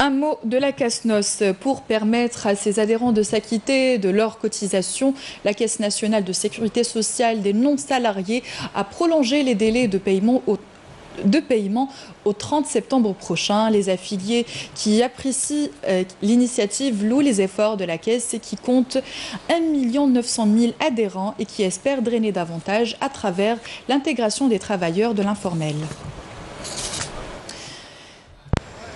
Un mot de la CASNOS. Pour permettre à ses adhérents de s'acquitter de leurs cotisations, la Caisse nationale de sécurité sociale des non-salariés a prolongé les délais de paiement au 30 septembre prochain. Les affiliés qui apprécient l'initiative louent les efforts de la Caisse qui compte 1 900 000 adhérents et qui espère drainer davantage à travers l'intégration des travailleurs de l'informel.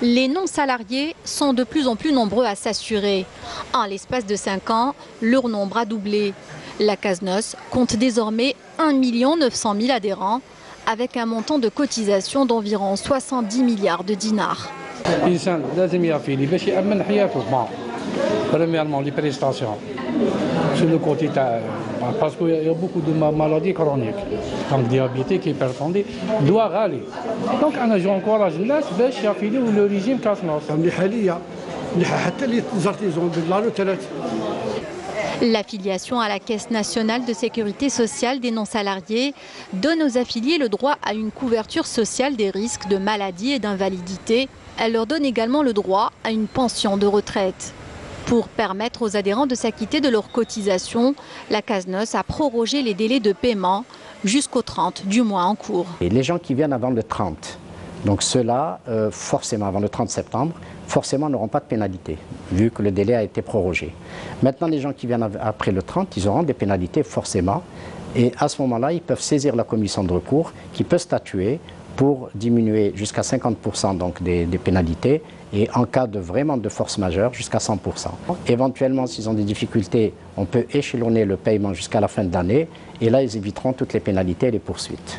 Les non-salariés sont de plus en plus nombreux à s'assurer. En l'espace de 5 ans, leur nombre a doublé. La CASNOS compte désormais 1 900 000 adhérents avec un montant de cotisation d'environ 70 milliards de dinars. Premièrement, les prestations sur le côté, parce qu'il y a beaucoup de maladies chroniques, donc diabétique, hypertendue, doit râler. Donc, j'encourage les gens à s'affilier au régime CASNOS. L'affiliation à la Caisse nationale de sécurité sociale des non-salariés donne aux affiliés le droit à une couverture sociale des risques de maladie et d'invalidité. Elle leur donne également le droit à une pension de retraite. Pour permettre aux adhérents de s'acquitter de leurs cotisations, la CASNOS a prorogé les délais de paiement jusqu'au 30 du mois en cours. Et les gens qui viennent avant le 30, donc ceux-là, forcément avant le 30 septembre, forcément n'auront pas de pénalité, vu que le délai a été prorogé. Maintenant, les gens qui viennent après le 30, ils auront des pénalités forcément. Et à ce moment-là, ils peuvent saisir la commission de recours qui peut statuer pour diminuer jusqu'à 50% donc des pénalités et en cas de vraiment de force majeure jusqu'à 100%. Éventuellement, s'ils ont des difficultés, on peut échelonner le paiement jusqu'à la fin de l'année et là, ils éviteront toutes les pénalités et les poursuites.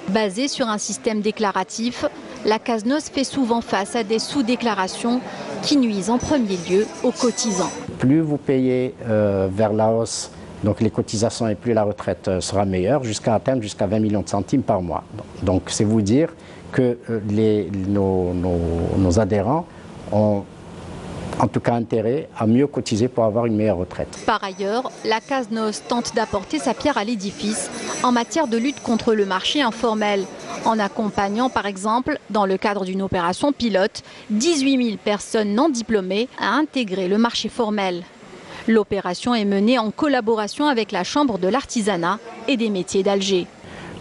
Basée sur un système déclaratif, la CASNOS fait souvent face à des sous-déclarations qui nuisent en premier lieu aux cotisants. Plus vous payez vers la hausse, donc les cotisations et plus la retraite sera meilleure, jusqu'à atteindre jusqu'à 20 millions de centimes par mois. Donc c'est vous dire que nos adhérents ont en tout cas intérêt à mieux cotiser pour avoir une meilleure retraite. Par ailleurs, la CASNOS tente d'apporter sa pierre à l'édifice en matière de lutte contre le marché informel, en accompagnant par exemple, dans le cadre d'une opération pilote, 18 000 personnes non diplômées à intégrer le marché formel. L'opération est menée en collaboration avec la Chambre de l'artisanat et des métiers d'Alger.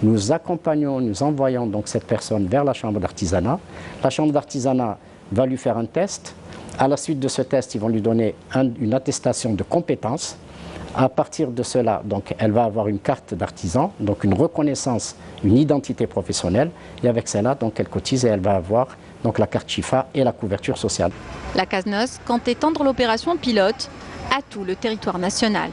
Nous accompagnons, nous envoyons donc cette personne vers la Chambre d'artisanat. La Chambre d'artisanat va lui faire un test. À la suite de ce test, ils vont lui donner une attestation de compétence. À partir de cela, donc, elle va avoir une carte d'artisan, donc une reconnaissance, une identité professionnelle. Et avec cela, donc, elle cotise et elle va avoir donc, la carte Chifa et la couverture sociale. La CASNOS compte étendre l'opération pilote à tout le territoire national.